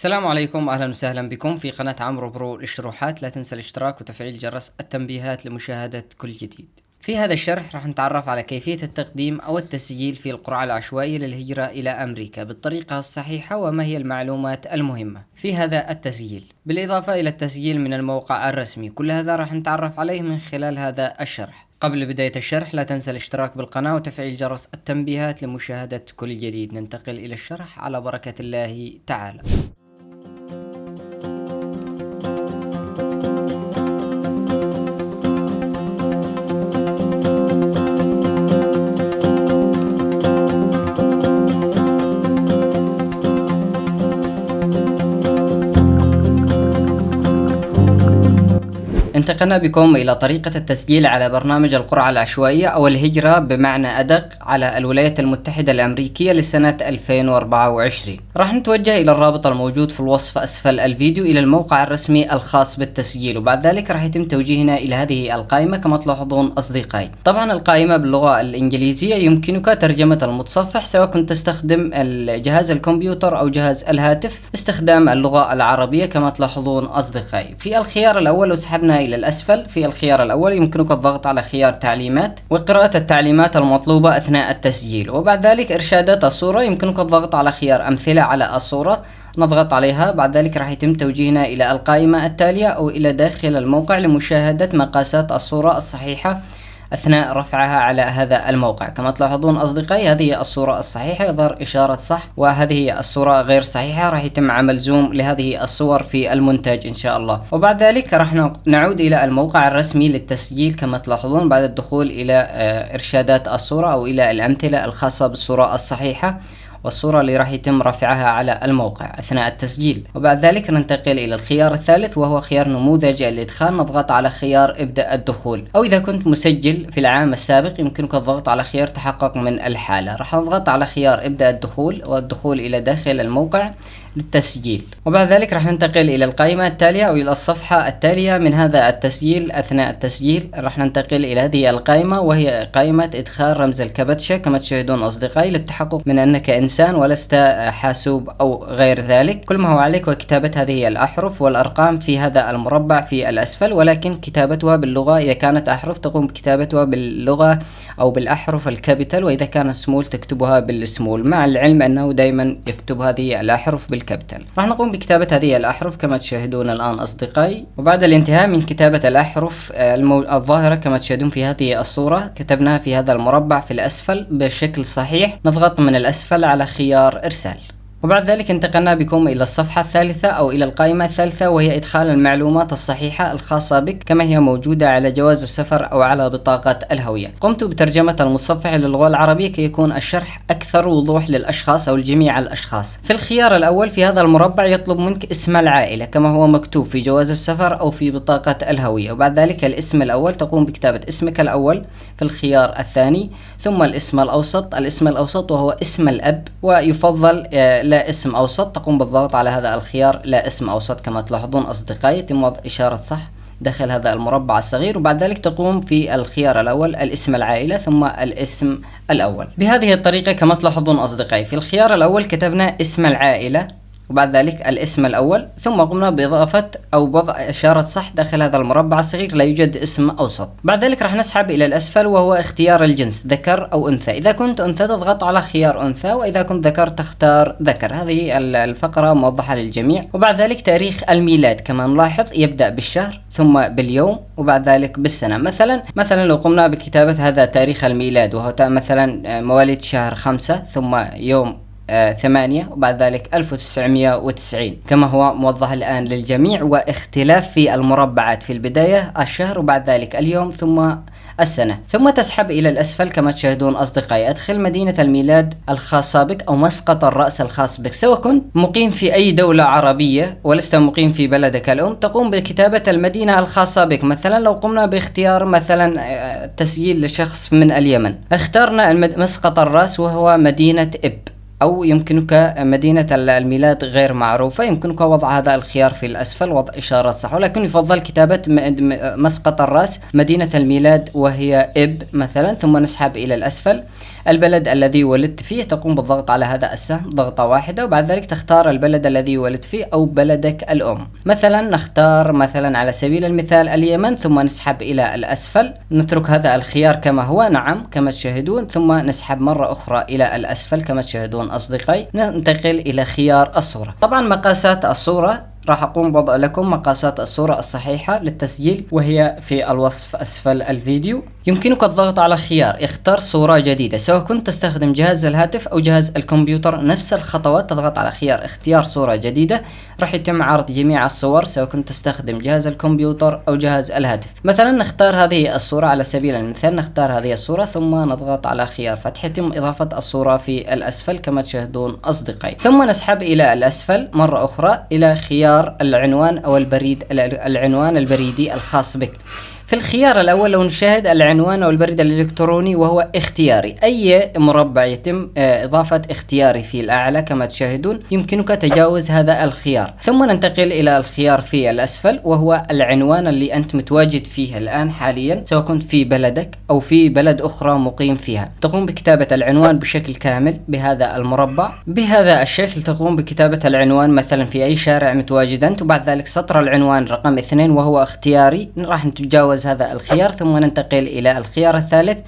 السلام عليكم، اهلا وسهلا بكم في قناة عمرو برو للشروحات. لا تنسى الاشتراك وتفعيل جرس التنبيهات لمشاهدة كل جديد. في هذا الشرح راح نتعرف على كيفية التقديم او التسجيل في القرعة العشوائية للهجرة الى امريكا بالطريقة الصحيحة، وما هي المعلومات المهمة في هذا التسجيل، بالاضافة الى التسجيل من الموقع الرسمي. كل هذا راح نتعرف عليه من خلال هذا الشرح. قبل بداية الشرح لا تنسى الاشتراك بالقناة وتفعيل جرس التنبيهات لمشاهدة كل جديد. ننتقل الى الشرح على بركة الله تعالى. انتقلنا بكم إلى طريقة التسجيل على برنامج القرعة العشوائية أو الهجرة بمعنى أدق على الولايات المتحدة الأمريكية لسنة 2024. راح نتوجه إلى الرابط الموجود في الوصف أسفل الفيديو إلى الموقع الرسمي الخاص بالتسجيل، وبعد ذلك راح يتم توجيهنا إلى هذه القائمة كما تلاحظون أصدقائي. طبعا القائمة باللغة الإنجليزية، يمكنك ترجمة المتصفح سواء كنت تستخدم جهاز الكمبيوتر أو جهاز الهاتف استخدام اللغة العربية كما تلاحظون أصدقائي. في الخيار الأول لو سحبنا إلى الأسفل، في الخيار الأول يمكنك الضغط على خيار تعليمات وقراءة التعليمات المطلوبة أثناء التسجيل، وبعد ذلك إرشادات الصورة يمكنك الضغط على خيار أمثلة على الصورة، نضغط عليها. بعد ذلك راح يتم توجيهنا إلى القائمة التالية أو إلى داخل الموقع لمشاهدة مقاسات الصورة الصحيحة أثناء رفعها على هذا الموقع. كما تلاحظون أصدقائي هذه هي الصورة الصحيحة، يظهر إشارة صح، وهذه هي الصورة غير صحيحة. راح يتم عمل زوم لهذه الصور في المونتاج إن شاء الله. وبعد ذلك راح نعود إلى الموقع الرسمي للتسجيل كما تلاحظون بعد الدخول إلى إرشادات الصورة أو إلى الأمثلة الخاصة بالصورة الصحيحة والصورة اللي راح يتم رفعها على الموقع أثناء التسجيل. وبعد ذلك ننتقل إلى الخيار الثالث وهو خيار نموذج الإدخال، نضغط على خيار ابدأ الدخول، أو إذا كنت مسجل في العام السابق يمكنك الضغط على خيار تحقق من الحالة. راح نضغط على خيار ابدأ الدخول والدخول إلى داخل الموقع للتسجيل، وبعد ذلك راح ننتقل إلى القائمة التالية أو إلى الصفحة التالية من هذا التسجيل. أثناء التسجيل راح ننتقل إلى هذه القائمة وهي قائمة إدخال رمز الكبتشة كما تشاهدون أصدقائي، للتحقق من أنك إنسان ولست حاسوب أو غير ذلك. كل ما هو عليك هو كتابة هذه الأحرف والأرقام في هذا المربع في الأسفل، ولكن كتابتها باللغة، إذا كانت أحرف تقوم بكتابتها باللغة أو بالأحرف الكابيتال، وإذا كان سمول تكتبها بالسمول، مع العلم أنه دائما يكتب هذه الأحرف بالكابيتال. راح نقوم بكتابة هذه الأحرف كما تشاهدون الآن أصدقائي، وبعد الانتهاء من كتابة الأحرف الظاهرة كما تشاهدون في هذه الصورة كتبناها في هذا المربع في الأسفل بشكل صحيح، نضغط من الأسفل على خيار إرسال. وبعد ذلك انتقلنا بكم إلى الصفحة الثالثة أو إلى القائمة الثالثة وهي إدخال المعلومات الصحيحة الخاصة بك كما هي موجودة على جواز السفر أو على بطاقة الهوية. قمت بترجمة المتصفح للغة العربية كي يكون الشرح أكثر وضوح للأشخاص أو لجميع الأشخاص. في الخيار الأول في هذا المربع يطلب منك اسم العائلة كما هو مكتوب في جواز السفر أو في بطاقة الهوية، وبعد ذلك الاسم الأول تقوم بكتابة اسمك الأول في الخيار الثاني، ثم الاسم الأوسط، الاسم الأوسط وهو اسم الأب، ويفضل لا اسم أوسط، تقوم بالضغط على هذا الخيار لا اسم أوسط كما تلاحظون أصدقائي، يتم وضع إشارة صح داخل هذا المربع الصغير، وبعد ذلك تقوم في الخيار الأول الاسم العائلة ثم الاسم الأول. بهذه الطريقة كما تلاحظون أصدقائي في الخيار الأول كتبنا اسم العائلة وبعد ذلك الاسم الأول، ثم قمنا بإضافة أو وضع إشارة صح داخل هذا المربع الصغير، لا يوجد اسم أوسط. بعد ذلك راح نسحب إلى الأسفل وهو اختيار الجنس ذكر أو أنثى، إذا كنت أنثى تضغط على خيار أنثى، وإذا كنت ذكر تختار ذكر. هذه الفقرة موضحة للجميع. وبعد ذلك تاريخ الميلاد كما نلاحظ يبدأ بالشهر ثم باليوم وبعد ذلك بالسنة. مثلا لو قمنا بكتابة هذا تاريخ الميلاد وهو مثلا مواليد شهر 5 ثم يوم 8 وبعد ذلك 1990 كما هو موضح الآن للجميع، واختلاف في المربعات في البداية الشهر وبعد ذلك اليوم ثم السنة. ثم تسحب إلى الأسفل كما تشاهدون أصدقائي، أدخل مدينة الميلاد الخاصة بك أو مسقط الرأس الخاص بك، سواء كنت مقيم في أي دولة عربية ولست مقيم في بلدك الأم تقوم بكتابة المدينة الخاصة بك. مثلا لو قمنا باختيار مثلا تسجيل لشخص من اليمن، اخترنا مسقط الرأس وهو مدينة إب، أو يمكنك مدينة الميلاد غير معروفة، يمكنك وضع هذا الخيار في الأسفل، وضع إشارة صح، ولكن يفضل كتابة مسقط الرأس، مدينة الميلاد وهي إب مثلا، ثم نسحب إلى الأسفل. البلد الذي ولدت فيه تقوم بالضغط على هذا السهم ضغطة واحدة، وبعد ذلك تختار البلد الذي ولدت فيه أو بلدك الأم. مثلا نختار مثلا على سبيل المثال اليمن، ثم نسحب إلى الأسفل، نترك هذا الخيار كما هو، نعم كما تشاهدون، ثم نسحب مرة أخرى إلى الأسفل كما تشاهدون أصدقائي. ننتقل إلى خيار الصورة. طبعا مقاسات الصورة راح أقوم بوضع لكم مقاسات الصورة الصحيحة للتسجيل، وهي في الوصف أسفل الفيديو. يمكنك الضغط على خيار اختار صورة جديدة، سواء كنت تستخدم جهاز الهاتف أو جهاز الكمبيوتر، نفس الخطوات، تضغط على خيار اختيار صورة جديدة، راح يتم عرض جميع الصور سواء كنت تستخدم جهاز الكمبيوتر أو جهاز الهاتف. مثلا نختار هذه الصورة على سبيل المثال، نختار هذه الصورة ثم نضغط على خيار فتح، يتم إضافة الصورة في الأسفل كما تشاهدون أصدقائي. ثم نسحب إلى الأسفل مرة أخرى إلى خيار العنوان أو العنوان البريدي الخاص بك. في الخيار الأول لو نشاهد العنوان أو البريد الإلكتروني وهو اختياري، أي مربع يتم إضافة اختياري في الأعلى كما تشاهدون، يمكنك تجاوز هذا الخيار. ثم ننتقل إلى الخيار في الأسفل وهو العنوان اللي أنت متواجد فيه الآن حاليا، سواء كنت في بلدك أو في بلد أخرى مقيم فيها. تقوم بكتابة العنوان بشكل كامل بهذا المربع، بهذا الشكل تقوم بكتابة العنوان مثلا في أي شارع متواجد أنت، وبعد ذلك سطر العنوان رقم 2 وهو اختياري، راح نتجاوز هذا الخيار. ثم ننتقل إلى الخيار الثالث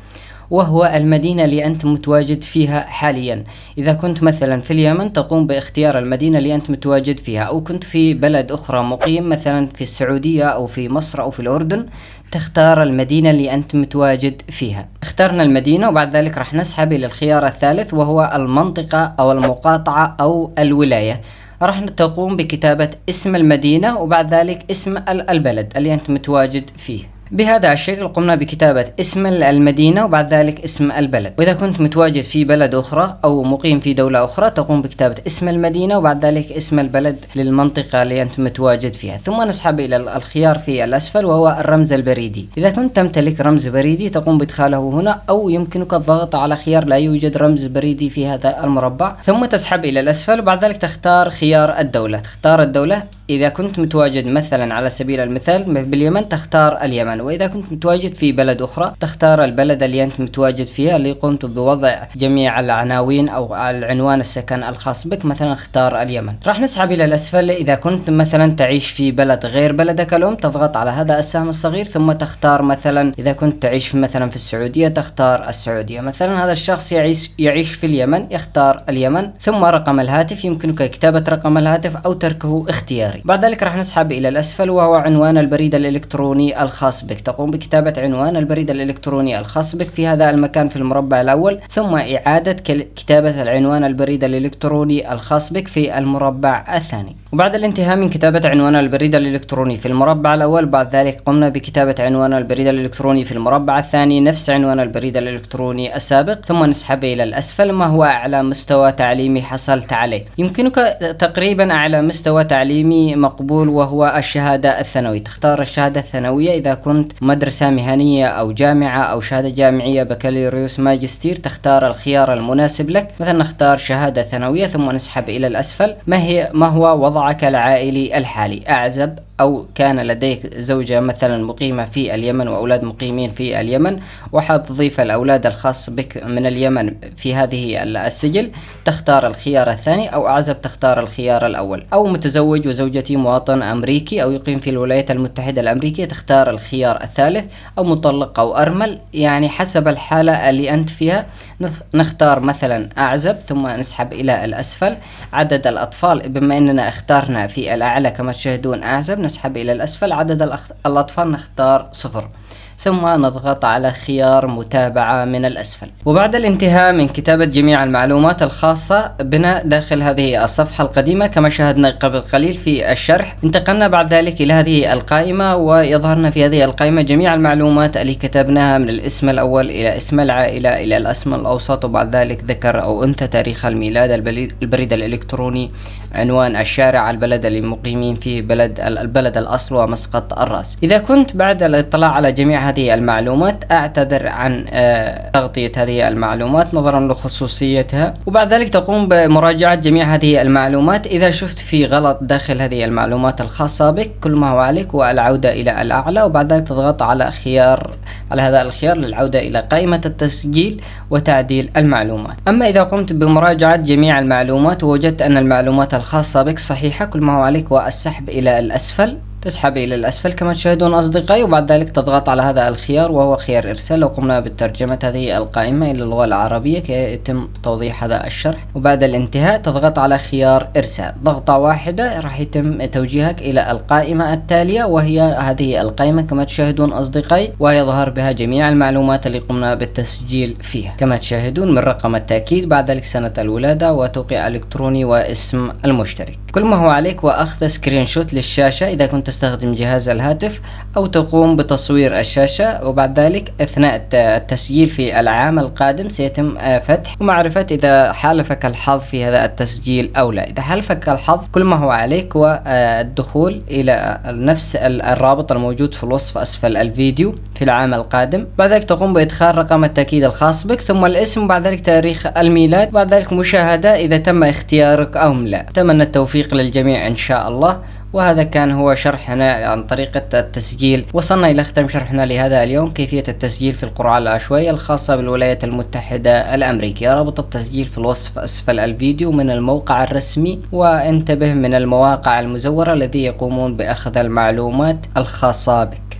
وهو المدينة اللي أنت متواجد فيها حاليا. إذا كنت مثلا في اليمن تقوم باختيار المدينة اللي أنت متواجد فيها، أو كنت في بلد أخرى مقيم مثلا في السعودية أو في مصر أو في الأردن، تختار المدينة اللي أنت متواجد فيها. اخترنا المدينة وبعد ذلك راح نسحب إلى الخيار الثالث وهو المنطقة أو المقاطعة أو الولاية. راح تقوم بكتابة اسم المدينة وبعد ذلك اسم البلد اللي أنت متواجد فيه. بهذا الشكل قمنا بكتابة اسم المدينة وبعد ذلك اسم البلد. وإذا كنت متواجد في بلد أخرى أو مقيم في دولة أخرى تقوم بكتابة اسم المدينة وبعد ذلك اسم البلد للمنطقة اللي أنت متواجد فيها. ثم نسحب إلى الخيار في الأسفل وهو الرمز البريدي. إذا كنت تمتلك رمز بريدي تقوم بإدخاله هنا، أو يمكنك الضغط على خيار لا يوجد رمز بريدي في هذا المربع، ثم تسحب إلى الأسفل وبعد ذلك تختار خيار الدولة. تختار الدولة، إذا كنت متواجد مثلا على سبيل المثال باليمن تختار اليمن، وإذا كنت متواجد في بلد أخرى تختار البلد اللي أنت متواجد فيها اللي قمت بوضع جميع العناوين أو العنوان السكن الخاص بك، مثلا اختار اليمن. راح نسحب إلى الأسفل. إذا كنت مثلا تعيش في بلد غير بلدك الأم تضغط على هذا السهم الصغير ثم تختار مثلا إذا كنت تعيش مثلا في السعودية تختار السعودية. مثلا هذا الشخص يعيش في اليمن يختار اليمن. ثم رقم الهاتف، يمكنك كتابة رقم الهاتف أو تركه اختياري. بعد ذلك راح نسحب إلى الأسفل وهو عنوان البريد الإلكتروني الخاص بك. تقوم بكتابة عنوان البريد الإلكتروني الخاص بك في هذا المكان في المربع الأول، ثم إعادة كتابة العنوان البريد الإلكتروني الخاص بك في المربع الثاني. وبعد الانتهاء من كتابة عنوان البريد الإلكتروني في المربع الأول بعد ذلك قمنا بكتابة عنوان البريد الإلكتروني في المربع الثاني نفس عنوان البريد الإلكتروني السابق، ثم نسحب إلى الأسفل. ما هو أعلى مستوى تعليمي حصلت عليه؟ يمكنك تقريبا أعلى مستوى تعليمي مقبول وهو الشهادة الثانوية. تختار الشهادة الثانوية. إذا كنت مدرسة مهنية أو جامعة أو شهادة جامعية بكالوريوس ماجستير تختار الخيار المناسب لك. مثلا نختار شهادة ثانوية ثم نسحب إلى الأسفل. ما هو وضعك العائلي الحالي؟ أعزب أو كان لديك زوجة مثلا مقيمة في اليمن وأولاد مقيمين في اليمن وحاب تضيف الأولاد الخاص بك من اليمن في هذه السجل تختار الخيار الثاني، أو أعزب تختار الخيار الأول، أو متزوج وزوجتي مواطن أمريكي أو يقيم في الولايات المتحدة الأمريكية تختار الخيار الثالث، أو مطلق أو أرمل، يعني حسب الحالة اللي أنت فيها. نختار مثلا أعزب ثم نسحب إلى الأسفل. عدد الأطفال، بما أننا اختارنا في الأعلى كما تشاهدون أعزب نسحب إلى الأسفل. عدد الأطفال نختار 0 ثم نضغط على خيار متابعة من الأسفل. وبعد الانتهاء من كتابة جميع المعلومات الخاصة بنا داخل هذه الصفحة القديمة كما شاهدنا قبل قليل في الشرح، انتقلنا بعد ذلك إلى هذه القائمة ويظهرنا في هذه القائمة جميع المعلومات اللي كتبناها من الاسم الأول إلى اسم العائلة إلى الاسم الأوسط، وبعد ذلك ذكر أو أنثى، تاريخ الميلاد، البريد الإلكتروني، عنوان الشارع، البلد اللي مقيمين فيه، البلد الأصل ومسقط الرأس. إذا كنت بعد الاطلاع على جميع هذه المعلومات. أعتذر عن تغطية هذه المعلومات نظرا لخصوصيتها. وبعد ذلك تقوم بمراجعة جميع هذه المعلومات. إذا شفت في غلط داخل هذه المعلومات الخاصة بك، كل ما هو عليك هو العودة إلى الأعلى، وبعد ذلك تضغط على هذا الخيار للعودة إلى قائمة التسجيل وتعديل المعلومات. أما إذا قمت بمراجعة جميع المعلومات ووجدت أن المعلومات الخاصة بك صحيحة، كل ما هو عليك هو السحب إلى الأسفل. تسحب إلى الأسفل كما تشاهدون أصدقائي، وبعد ذلك تضغط على هذا الخيار وهو خيار إرسال. لو قمنا بترجمة هذه القائمة إلى اللغة العربية كي يتم توضيح هذا الشرح، وبعد الانتهاء تضغط على خيار إرسال. ضغطة واحدة راح يتم توجيهك إلى القائمة التالية، وهي هذه القائمة كما تشاهدون أصدقائي، ويظهر بها جميع المعلومات اللي قمنا بالتسجيل فيها كما تشاهدون، من رقم التأكيد، بعد ذلك سنة الولادة، وتوقيع إلكتروني، واسم المشترك. كل ما هو عليك هو أخذ سكرين شوت للشاشة إذا كنت تستخدم جهاز الهاتف، أو تقوم بتصوير الشاشة، وبعد ذلك أثناء التسجيل في العام القادم سيتم فتح ومعرفة إذا حالفك الحظ في هذا التسجيل أو لا. إذا حالفك الحظ كل ما هو عليك هو الدخول إلى نفس الرابط الموجود في الوصف أسفل الفيديو في العام القادم. بعد ذلك تقوم بإدخال رقم التأكيد الخاص بك، ثم الاسم، وبعد ذلك تاريخ الميلاد، بعد ذلك مشاهدة إذا تم اختيارك أو لا. أتمنى التوفيق للجميع إن شاء الله. وهذا كان هو شرحنا عن طريقة التسجيل. وصلنا إلى ختام شرحنا لهذا اليوم، كيفية التسجيل في القرعة العشوائية الخاصة بالولايات المتحدة الأمريكية. رابط التسجيل في الوصف أسفل الفيديو من الموقع الرسمي، وانتبه من المواقع المزورة الذي يقومون بأخذ المعلومات الخاصة بك.